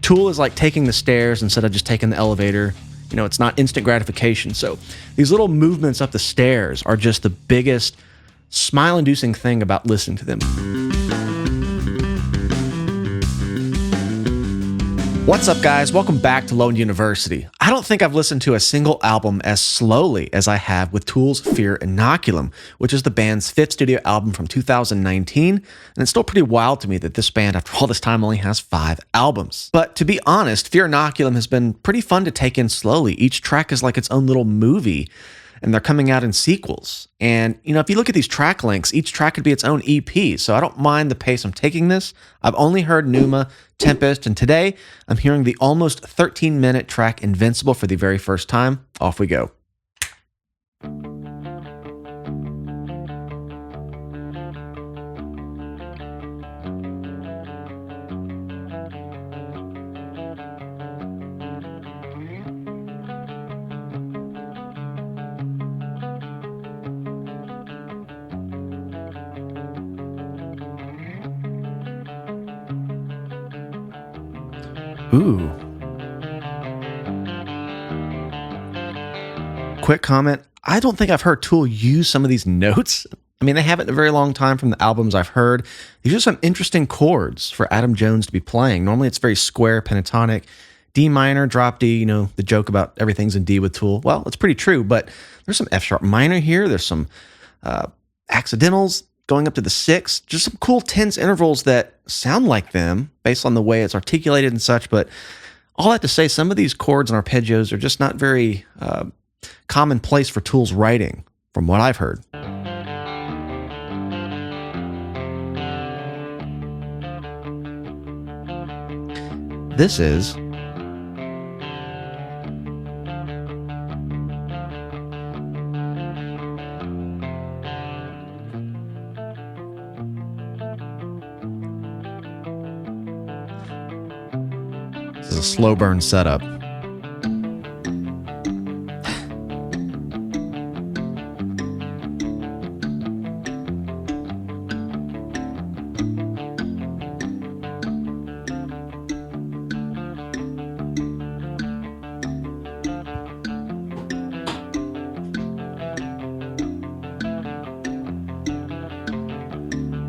Tool is like taking the stairs instead of just taking the elevator. You know, it's not instant gratification. So these little movements up the stairs are just the biggest smile-inducing thing about listening to them. What's up, guys? Welcome back to Lone University. I don't think I've listened to a single album as slowly as I have with Tool's Fear Inoculum, which is the band's fifth studio album from 2019, and it's still pretty wild to me that this band, after all this time, only has 5 albums. But to be honest, Fear Inoculum has been pretty fun to take in slowly. Each track is like its own little movie, and they're coming out in sequels. And, you know, if you look at these track lengths, each track could be its own EP, so I don't mind the pace I'm taking this. I've only heard Numa, Tempest, and today I'm hearing the almost 13-minute track Invincible for the very first time. Off we go. Ooh. Quick comment. I don't think I've heard Tool use some of these notes. I mean, they haven't in a very long time from the albums I've heard. These are some interesting chords for Adam Jones to be playing. Normally it's very square, pentatonic, D minor, drop D, you know, the joke about everything's in D with Tool. Well, it's pretty true, but there's some F sharp minor here. There's some accidentals going up to the 6, just some cool tense intervals that sound like them based on the way it's articulated and such. But all that to say, some of these chords and arpeggios are just not very commonplace for Tool's writing, from what I've heard. This is a slow burn setup.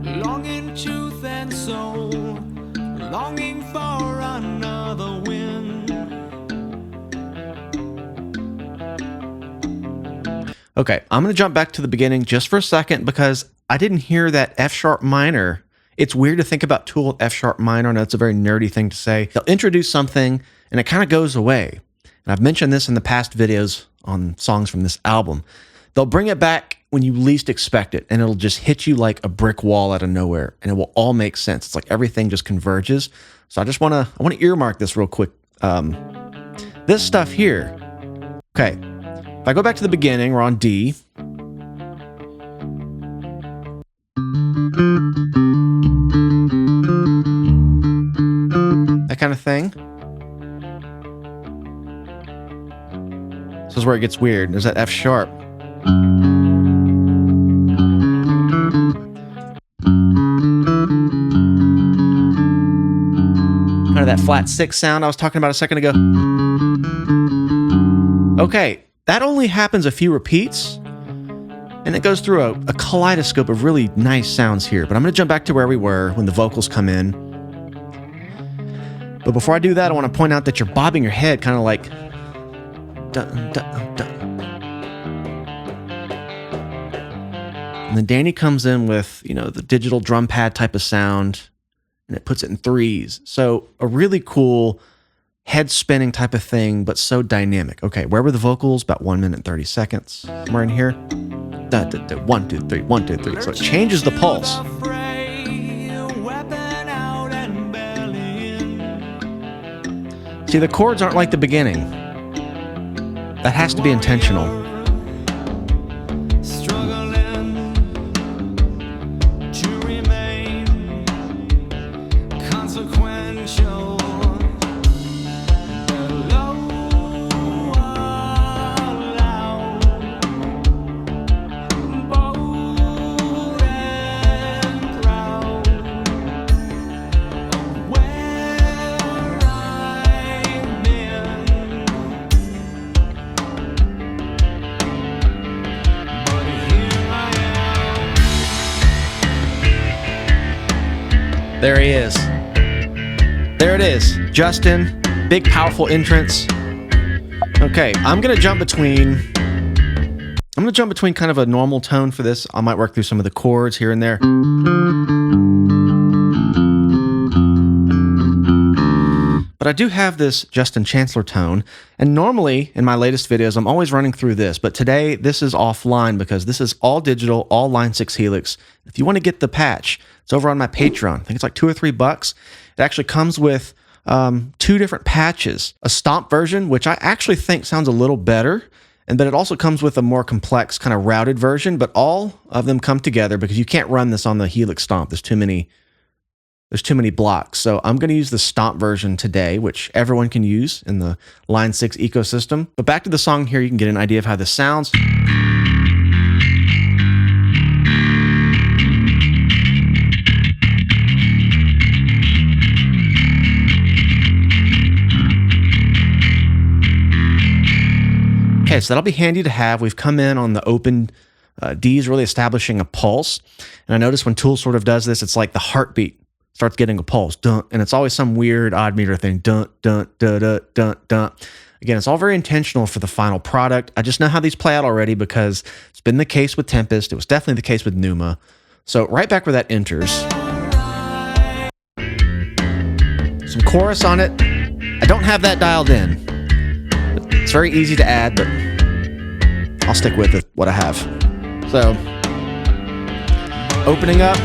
Longing truth and soul, longing for another wind. Okay, I'm going to jump back to the beginning just for a second because I didn't hear that F sharp minor. It's weird to think about Tool with F sharp minor. I know it's a very nerdy thing to say. They'll introduce something and it kind of goes away. And I've mentioned this in the past videos on songs from this album. They'll bring it back when you least expect it, and it'll just hit you like a brick wall out of nowhere, and it will all make sense. It's like everything just converges. So I want to earmark this real quick. This stuff here. Okay, if I go back to the beginning, we're on D. That kind of thing. This is where it gets weird. There's that F sharp. Kind of that flat 6 sound I was talking about a second ago. Okay, that only happens a few repeats, and it goes through a kaleidoscope of really nice sounds here. But I'm going to jump back to where we were when the vocals come in. But before I do that, I want to point out that you're bobbing your head kind of like... Dun, dun, dun. And then Danny comes in with, you know, the digital drum pad type of sound, and it puts it in 3s. So a really cool head spinning type of thing, but so dynamic. Okay, where were the vocals? About 1 minute and 30 seconds. Somewhere in here. 1, 2, 3, 1, 2, 3. So it changes the pulse. See, the chords aren't like the beginning. That has to be intentional. There he is. There it is. Justin, big powerful entrance. Okay, I'm gonna jump between kind of a normal tone for this. I might work through some of the chords here and there. But I do have this Justin Chancellor tone, and normally in my latest videos, I'm always running through this, but today this is offline because this is all digital, all Line 6 Helix. If you want to get the patch, it's over on my Patreon. I think it's like $2 or $3. It actually comes with 2 different patches, a stomp version, which I actually think sounds a little better, but it also comes with a more complex kind of routed version, but all of them come together because you can't run this on the Helix stomp. There's too many blocks. So I'm going to use the stomp version today, which everyone can use in the Line 6 ecosystem. But back to the song here, you can get an idea of how this sounds. Okay, so that'll be handy to have. We've come in on the open D's, really establishing a pulse. And I notice when Tool sort of does this, it's like the heartbeat starts getting a pulse, dun, and it's always some weird odd meter thing, dun, dun, dun, dun, dun, dun. Again, it's all very intentional for the final product. I just know how these play out already because it's been the case with Tempest. It was definitely the case with Pneuma. So right back where that enters. Some chorus on it. I don't have that dialed in. It's very easy to add, but I'll stick with what I have. So, opening up,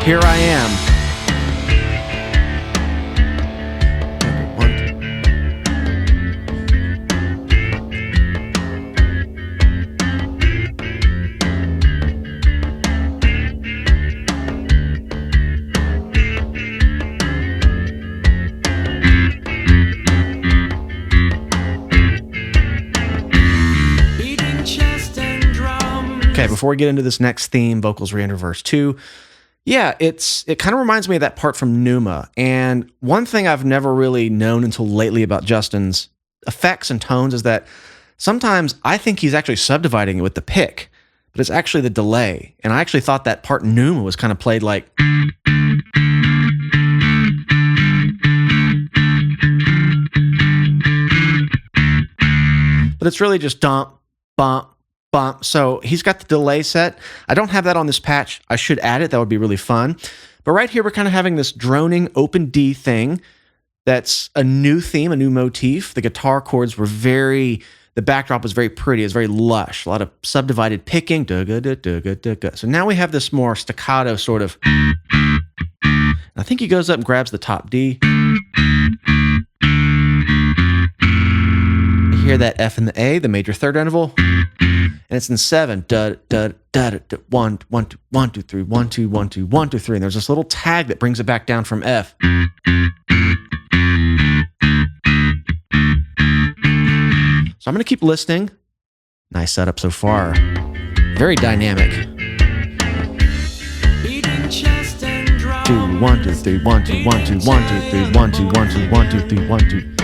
here I am. Okay, before we get into this next theme, vocals re-enter verse 2. Yeah, it kind of reminds me of that part from Pneuma. And one thing I've never really known until lately about Justin's effects and tones is that sometimes I think he's actually subdividing it with the pick, but it's actually the delay. And I actually thought that part in Pneuma was kind of played like... But it's really just dump, bump, bump. So he's got the delay set. I don't have that on this patch. I should add it. That would be really fun. But right here, we're kind of having this droning open D thing. That's a new theme, a new motif. The guitar chords were the backdrop was very pretty. It's very lush. A lot of subdivided picking. So now we have this more staccato sort of. I think he goes up and grabs the top D. You hear that F and the A, the major third interval. And it's in 7. Da, da, da, da, da, 1, 1, 2, 1, 2, 3, 1, 2, 1, 2, 1, 2, 3. And there's this little tag that brings it back down from F. So I'm going to keep listening. Nice setup so far. Very dynamic. 2, 1, 2, 3, 1, 2, 1, 2, 1, 2, 3, 1, 2, 1, 2, 1, 2, 3, 1, 2.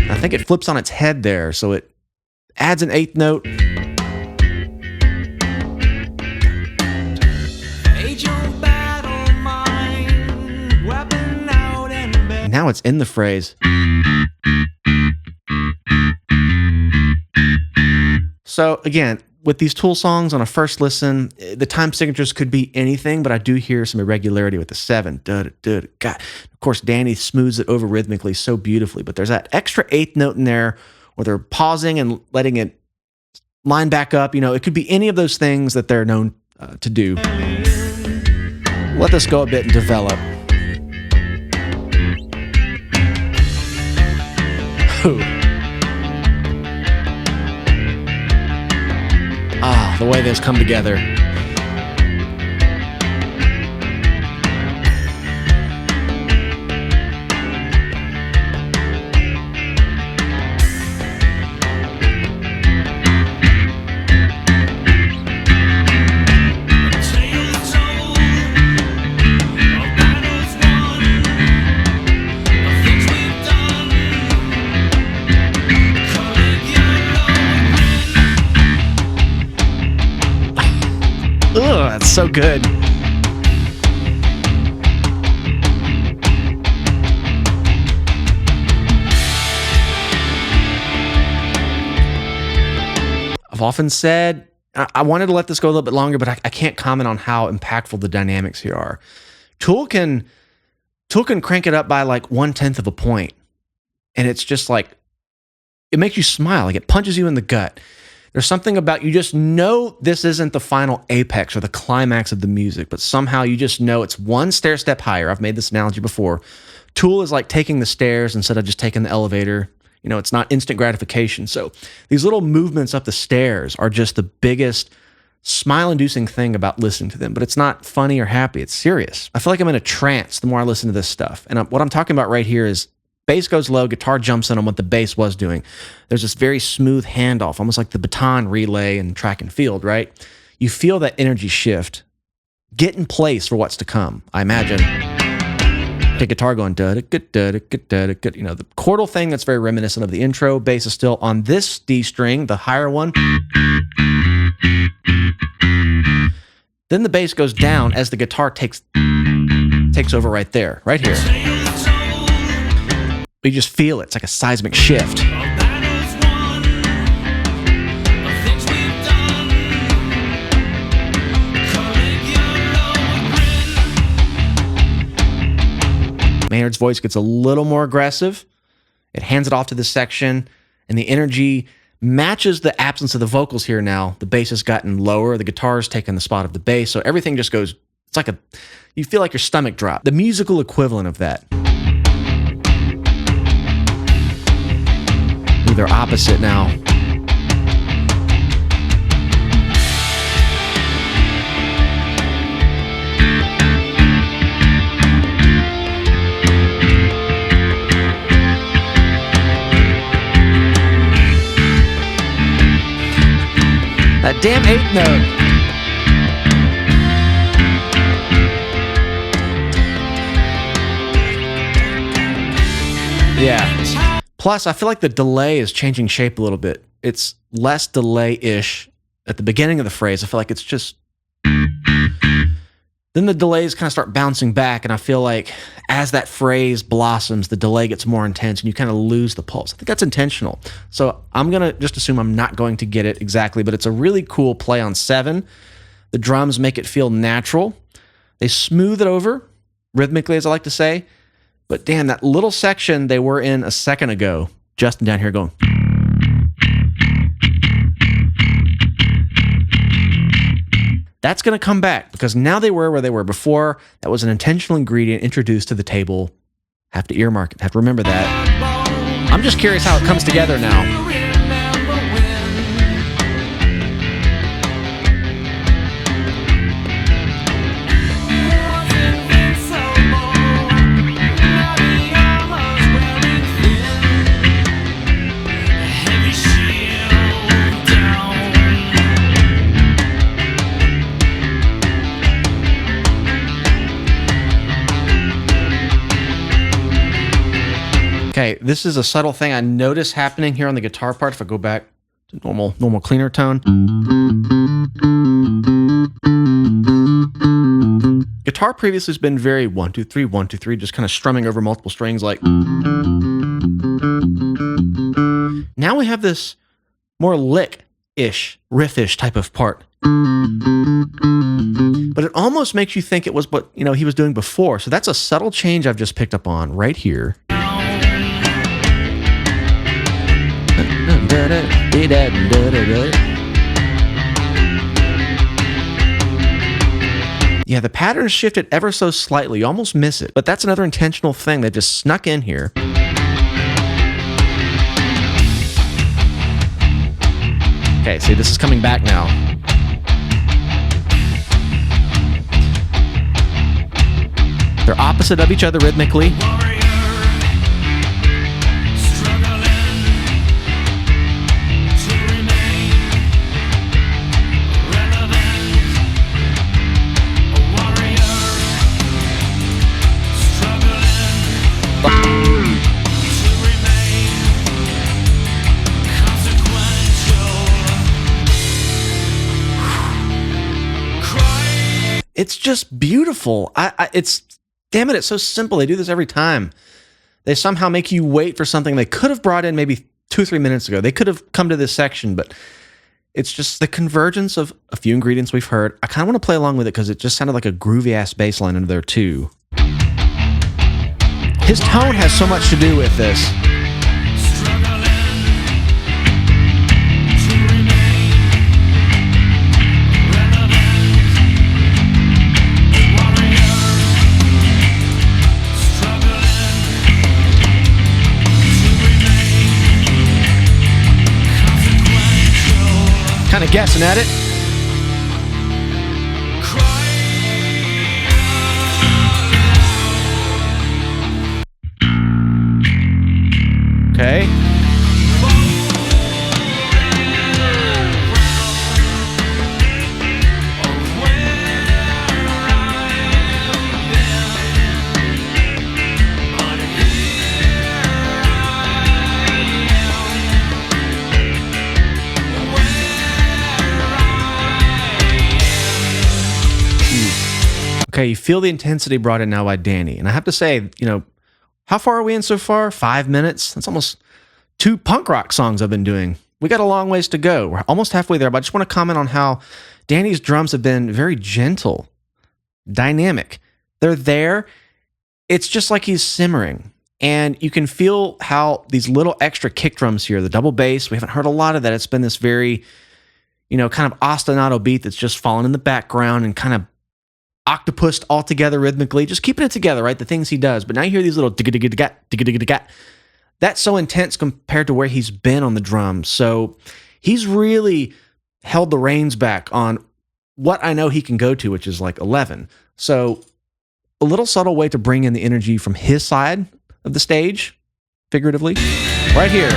I think it flips on its head there, so it adds an 8th note. And now it's in the phrase. So again, with these Tool songs on a first listen, the time signatures could be anything, but I do hear some irregularity with the 7. God. Of course, Danny smooths it over rhythmically so beautifully, but there's that extra 8th note in there where they're pausing and letting it line back up. You know, it could be any of those things that they're known to do. Let this go a bit and develop. The way those come together. Ugh, that's so good. I've often said, I wanted to let this go a little bit longer, but I can't comment on how impactful the dynamics here are. Tool can crank it up by like 1/10 of a point. And it's just like, it makes you smile. Like it punches you in the gut. There's something about, you just know this isn't the final apex or the climax of the music, but somehow you just know it's one stair step higher. I've made this analogy before. Tool is like taking the stairs instead of just taking the elevator. You know, it's not instant gratification. So these little movements up the stairs are just the biggest smile-inducing thing about listening to them. But it's not funny or happy. It's serious. I feel like I'm in a trance the more I listen to this stuff. And what I'm talking about right here is bass goes low, guitar jumps in on what the bass was doing. There's this very smooth handoff, almost like the baton relay in track and field, right? You feel that energy shift get in place for what's to come, I imagine. The guitar going da-da-da-da-da-da-da, you know, the chordal thing that's very reminiscent of the intro. Bass is still on this D string, the higher one. Then the bass goes down as the guitar takes over right there, right here. But you just feel it. It's like a seismic shift. Maynard's voice gets a little more aggressive. It hands it off to this section, and the energy matches the absence of the vocals here now. The bass has gotten lower. The guitar's taken the spot of the bass, so everything just goes, it's like you feel like your stomach drop. The musical equivalent of that. Ooh, they're opposite now. That damn eighth note. Yeah. Plus, I feel like the delay is changing shape a little bit. It's less delay-ish at the beginning of the phrase. I feel like it's just... Then the delays kind of start bouncing back, and I feel like as that phrase blossoms, the delay gets more intense, and you kind of lose the pulse. I think that's intentional. So I'm going to just assume I'm not going to get it exactly, but it's a really cool play on 7. The drums make it feel natural. They smooth it over, rhythmically, as I like to say. But damn, that little section they were in a second ago, Justin down here going... That's going to come back because now they were where they were before. That was an intentional ingredient introduced to the table. Have to earmark it. Have to remember that. I'm just curious how it comes together now. Okay, this is a subtle thing I notice happening here on the guitar part. If I go back to normal cleaner tone. Guitar previously has been very 1, 2, 3, 1, 2, 3, just kind of strumming over multiple strings like. Now we have this more lick-ish, riff-ish type of part. But it almost makes you think it was what he was doing before. So that's a subtle change I've just picked up on right here. Yeah, the pattern shifted ever so slightly. You almost miss it, but that's another intentional thing that just snuck in here. Okay, see, this is coming back now. They're opposite of each other rhythmically. It's just beautiful. Damn it, it's so simple. They do this every time. They somehow make you wait for something they could have brought in maybe 2 or 3 minutes ago. They could have come to this section, but It's just the convergence of a few ingredients we've heard. I kind of want to play along with it because it just sounded like a groovy-ass bass line under there, too. His tone has so much to do with this. Kind of guessing at it. Okay. Okay, you feel the intensity brought in now by Danny. And I have to say, how far are we in so far? 5 minutes? That's almost 2 punk rock songs I've been doing. We got a long ways to go. We're almost halfway there, but I just want to comment on how Danny's drums have been very gentle, dynamic. They're there. It's just like he's simmering. And you can feel how these little extra kick drums here, the double bass, we haven't heard a lot of that. It's been this very, kind of ostinato beat that's just fallen in the background and kind of octopused all together rhythmically, just keeping it together, right? The things he does. But now you hear these little digga-digga-digga-gat, digga-digga-digga-gat. That's so intense compared to where he's been on the drums. So he's really held the reins back on what I know he can go to, which is like 11. So a little subtle way to bring in the energy from his side of the stage, figuratively, right here.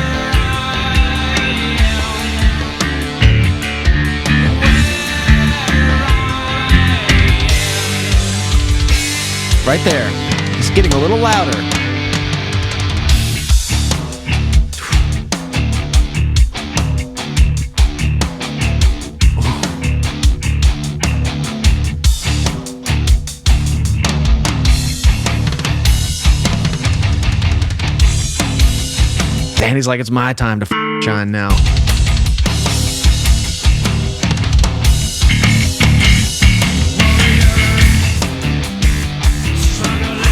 Right there. It's getting a little louder. Danny's like, it's my time to shine now.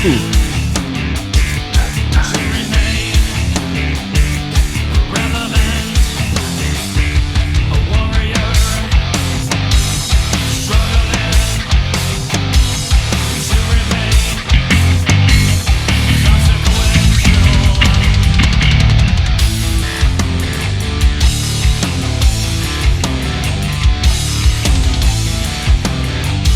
Ooh.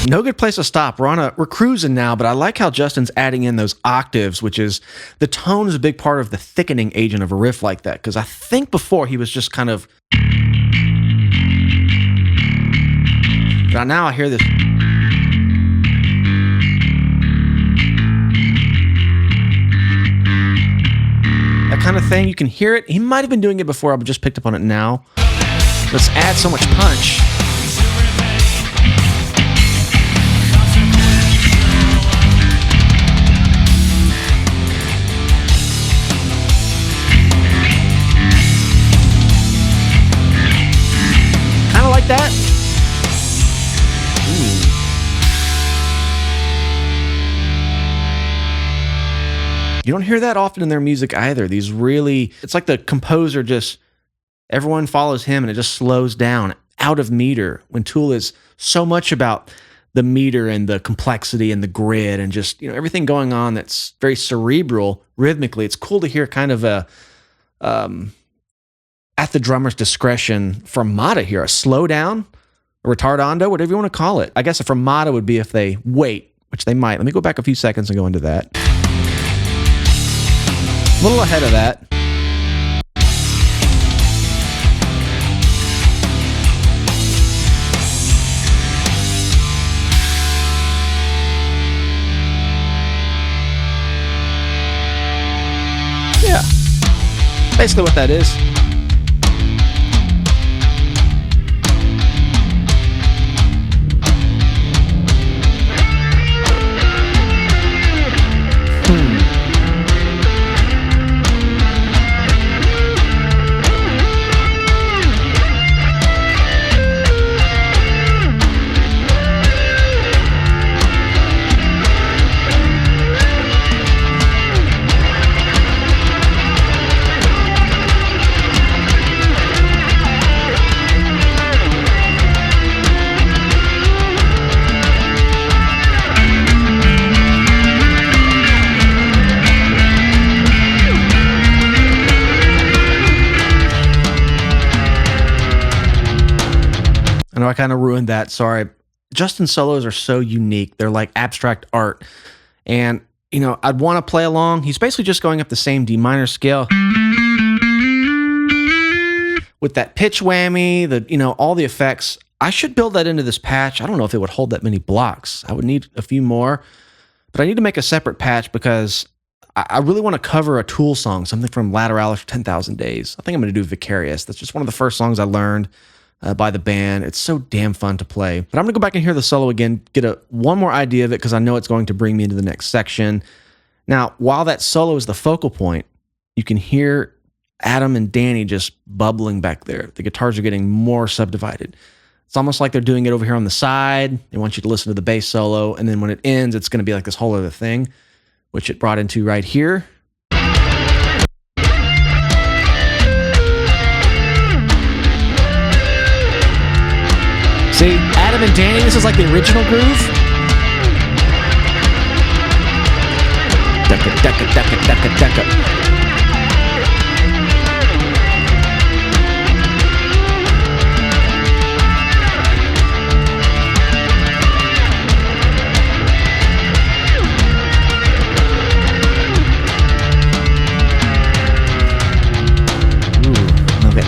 No good place to stop. We're cruising now, but I like how Justin's adding in those octaves, which is the tone is a big part of the thickening agent of a riff like that. Because I think before he was just kind of. But now I hear this. That kind of thing. You can hear it. He might have been doing it before. I've just picked up on it now. Let's add so much punch. Like that. Ooh. You don't hear that often in their music either. It's like the composer everyone follows him and it just slows down out of meter when Tool is so much about the meter and the complexity and the grid and just, everything going on that's very cerebral rhythmically. It's cool to hear kind of a, at the drummer's discretion fermata here, a slowdown, a retardando, whatever you want to call it. I guess a fermata would be if they wait, which they might. Let me go back a few seconds and go into that. A little ahead of that. Yeah. Basically what that is. know I kind of ruined that. Sorry. Justin's solos are so unique. They're like abstract art. And, I'd want to play along. He's basically just going up the same D minor scale with that pitch whammy, all the effects. I should build that into this patch. I don't know if it would hold that many blocks. I would need a few more, but I need to make a separate patch because I really want to cover a Tool song, something from Lateralis for 10,000 Days. I think I'm going to do Vicarious. That's just one of the first songs I learned by the band. It's so damn fun to play. But I'm going to go back and hear the solo again, get one more idea of it because I know it's going to bring me into the next section. Now, while that solo is the focal point, you can hear Adam and Danny just bubbling back there. The guitars are getting more subdivided. It's almost like they're doing it over here on the side. They want you to listen to the bass solo, and then when it ends, it's going to be like this whole other thing, which it brought into right here. See, Adam and Danny, this is like the original groove. Decca, decca, decca, decca, decca.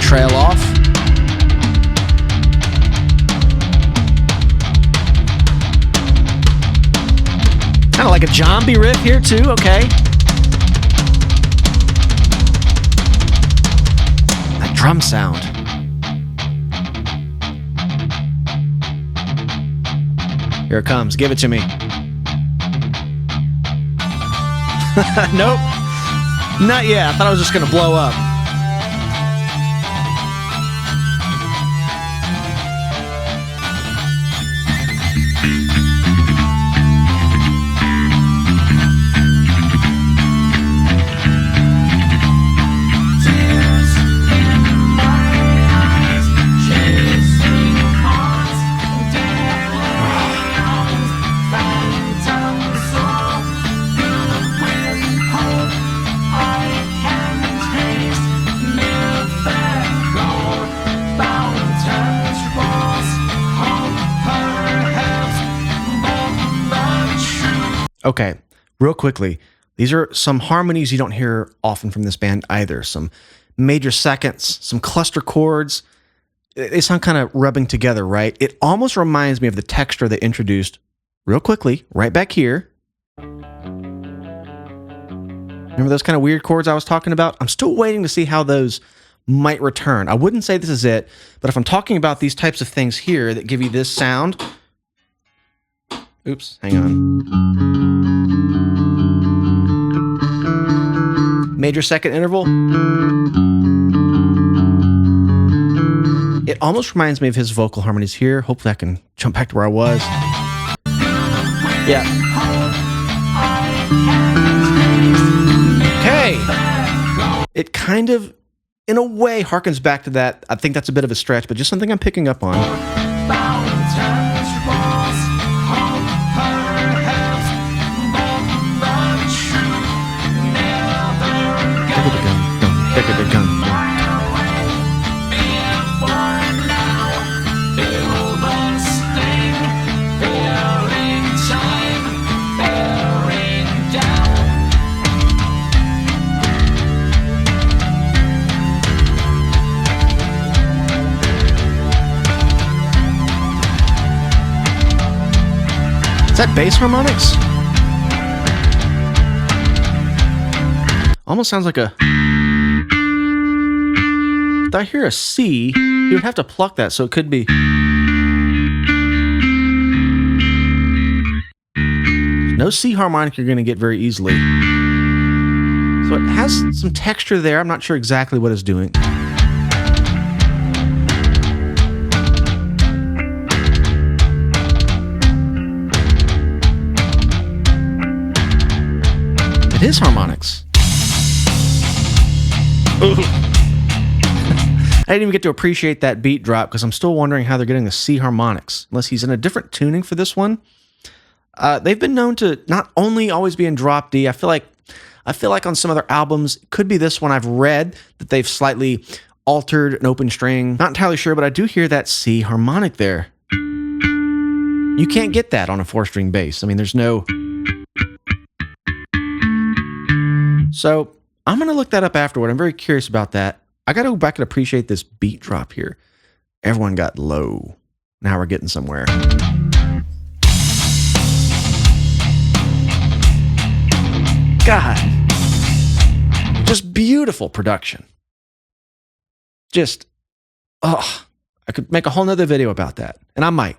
Trail off. Kind of like a zombie riff here too, okay. That drum sound. Here it comes, give it to me. Nope, not yet. I thought I was just gonna blow up. Okay, real quickly, these are some harmonies you don't hear often from this band either. Some major seconds, some cluster chords. They sound kind of rubbing together, right? It almost reminds me of the texture they introduced real quickly, right back here. Remember those kind of weird chords I was talking about? I'm still waiting to see how those might return. I wouldn't say this is it, but if I'm talking about these types of things here that give you this sound... Oops, hang on. Major second interval. It almost reminds me of his vocal harmonies here. Hopefully I can jump back to where I was. Yeah. Okay. It kind of, in a way, harkens back to that. I think that's a bit of a stretch, but just something I'm picking up on. Is that bass harmonics? Almost sounds like a... If I hear a C, you would have to pluck that, so it could be... No C harmonic you're going to get very easily. So it has some texture there. I'm not sure exactly what it's doing. It is harmonics. Ooh. I didn't even get to appreciate that beat drop because I'm still wondering how they're getting the C harmonics. Unless he's in a different tuning for this one. They've been known to not only always be in drop D. I feel like on some other albums, it could be this one. I've read that they've slightly altered an open string. Not entirely sure, but I do hear that C harmonic there. You can't get that on a 4-string bass. I mean, there's no... So I'm going to look that up afterward. I'm very curious about that. I got to go back and appreciate this beat drop here. Everyone got low. Now we're getting somewhere. God. Just beautiful production. Just, I could make a whole nother video about that. And I might.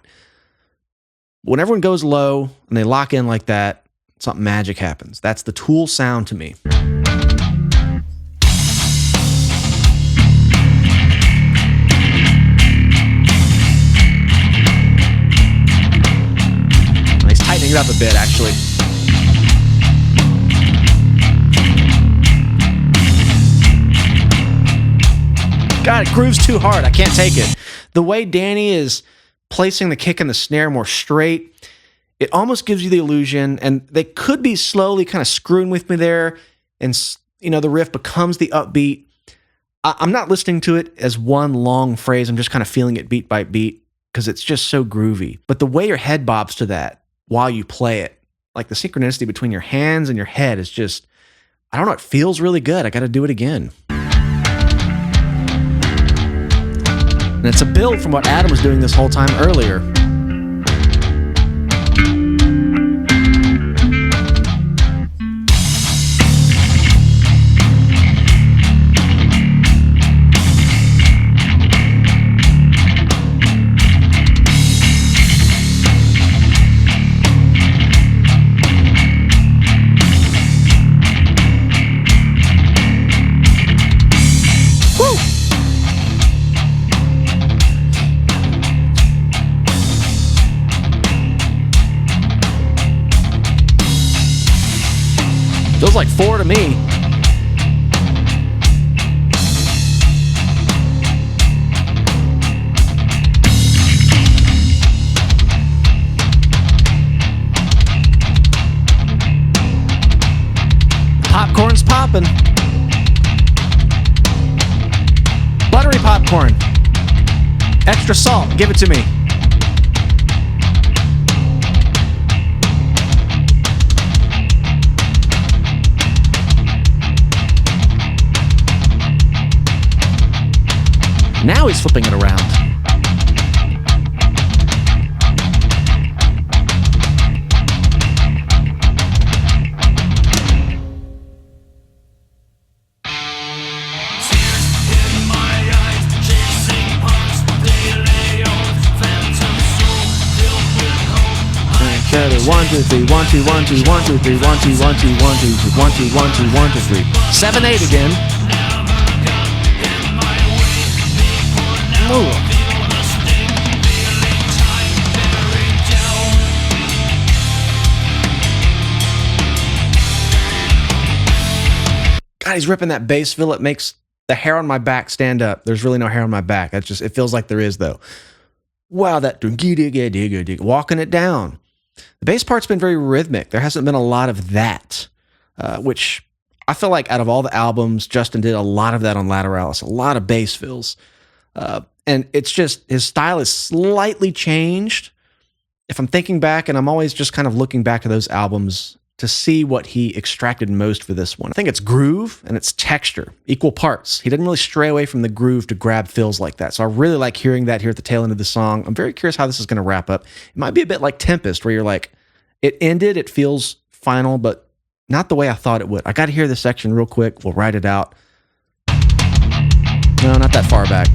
When everyone goes low and they lock in like that, something magic happens. That's the Tool sound to me. He's tightening it up a bit, actually. God, it grooves too hard. I can't take it. The way Danny is placing the kick and the snare more straight, it almost gives you the illusion, and they could be slowly kind of screwing with me there, and the riff becomes the upbeat. I'm not listening to it as one long phrase. I'm just kind of feeling it beat by beat because it's just so groovy. But the way your head bobs to that while you play it, like the synchronicity between your hands and your head is just, I don't know, it feels really good. I got to do it again. And it's a build from what Adam was doing this whole time earlier. Feels like 4 to me. Popcorn's popping. Buttery popcorn. Extra salt. Give it to me. Now he's flipping it around. One, two, three, 1, 2, 1, 2, 1, 2, 3, 1, 2, 1, 2, 1, 2, 1, 2, 1, 2, 1, 2, 3. 7, 8 again. Ooh. God, he's ripping that bass fill. It makes the hair on my back stand up. There's really no hair on my back. That's just, it feels like there is though. Wow, that walking it down. The bass part's been very rhythmic. There hasn't been a lot of that, which I feel like out of all the albums, Justin did a lot of that on Lateralis, a lot of bass fills. And it's just, his style is slightly changed. If I'm thinking back, and I'm always just kind of looking back to those albums to see what he extracted most for this one. I think it's groove and it's texture, equal parts. He didn't really stray away from the groove to grab fills like that. So I really like hearing that here at the tail end of the song. I'm very curious how this is going to wrap up. It might be a bit like Tempest, where you're like, it ended, it feels final, but not the way I thought it would. I got to hear this section real quick. We'll write it out. No, not that far back.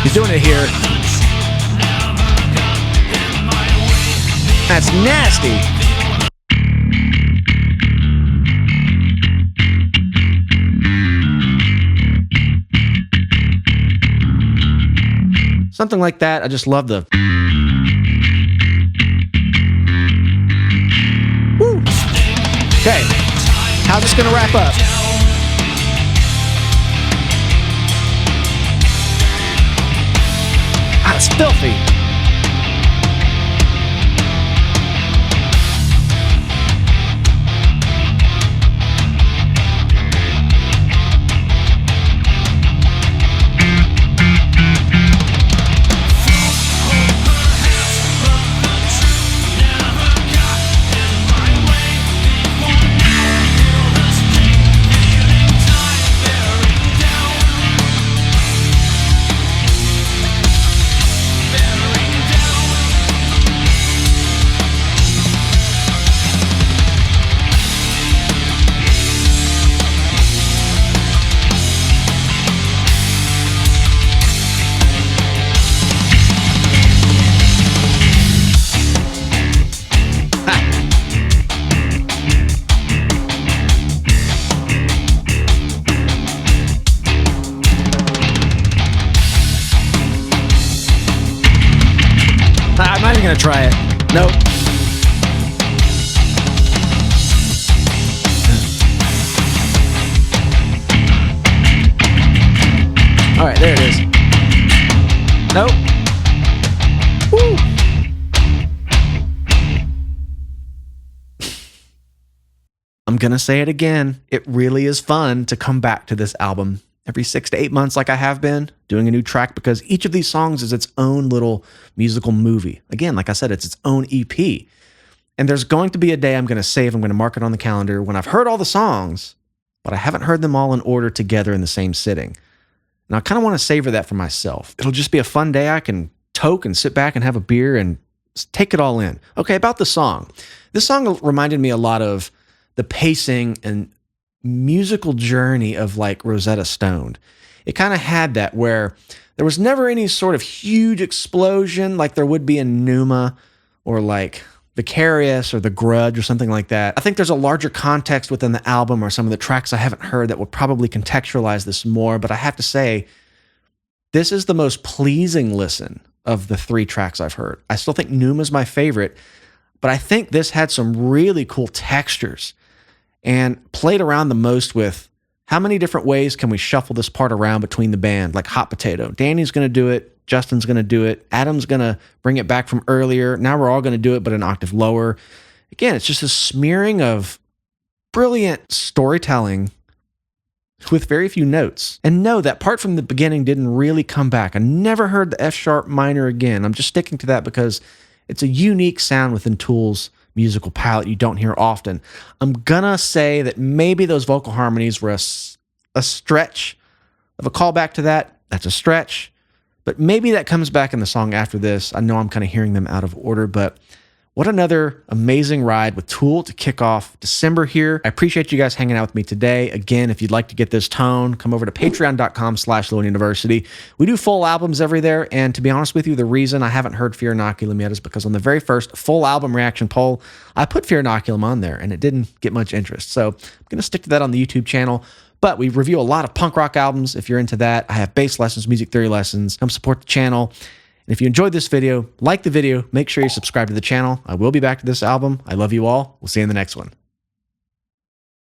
He's doing it here. That's nasty. Something like that. I just love the... Woo. Okay. How's this going to wrap up? It's filthy. Not even gonna try it. Nope. All right, there it is. Nope. Woo. I'm gonna say it again. It really is fun to come back to this album every 6 to 8 months like I have been, doing a new track, because each of these songs is its own little musical movie. Again, like I said, it's its own EP. And there's going to be a day I'm going to save, I'm going to mark it on the calendar when I've heard all the songs, but I haven't heard them all in order together in the same sitting. And I kind of want to savor that for myself. It'll just be a fun day I can toke and sit back and have a beer and take it all in. Okay, about the song. This song reminded me a lot of the pacing and musical journey of like Rosetta Stone. It kind of had that where there was never any sort of huge explosion like there would be in Numa or like Vicarious or The Grudge or something like that. I think there's a larger context within the album or some of the tracks I haven't heard that will probably contextualize this more, but I have to say, this is the most pleasing listen of the 3 tracks I've heard. I still think Numa's my favorite, but I think this had some really cool textures and played around the most with how many different ways can we shuffle this part around between the band, like hot potato. Danny's going to do it. Justin's going to do it. Adam's going to bring it back from earlier. Now we're all going to do it, but an octave lower. Again, it's just a smearing of brilliant storytelling with very few notes. And no, that part from the beginning didn't really come back. I never heard the F sharp minor again. I'm just sticking to that because it's a unique sound within Tool's musical palette you don't hear often. I'm gonna say that maybe those vocal harmonies were a stretch of a callback to that. That's a stretch, but maybe that comes back in the song after this. I know I'm kind of hearing them out of order, but what another amazing ride with Tool to kick off December here. I appreciate you guys hanging out with me today. Again, if you'd like to get this tone, come over to patreon.com/LowenUniversity. We do full albums every there, and to be honest with you, the reason I haven't heard Fear Inoculum yet is because on the very first full album reaction poll, I put Fear Inoculum on there, and it didn't get much interest. So I'm going to stick to that on the YouTube channel. But we review a lot of punk rock albums if you're into that. I have bass lessons, music theory lessons. Come support the channel. And if you enjoyed this video, like the video, make sure you subscribe to the channel. I will be back to this album. I love you all. We'll see you in the next one.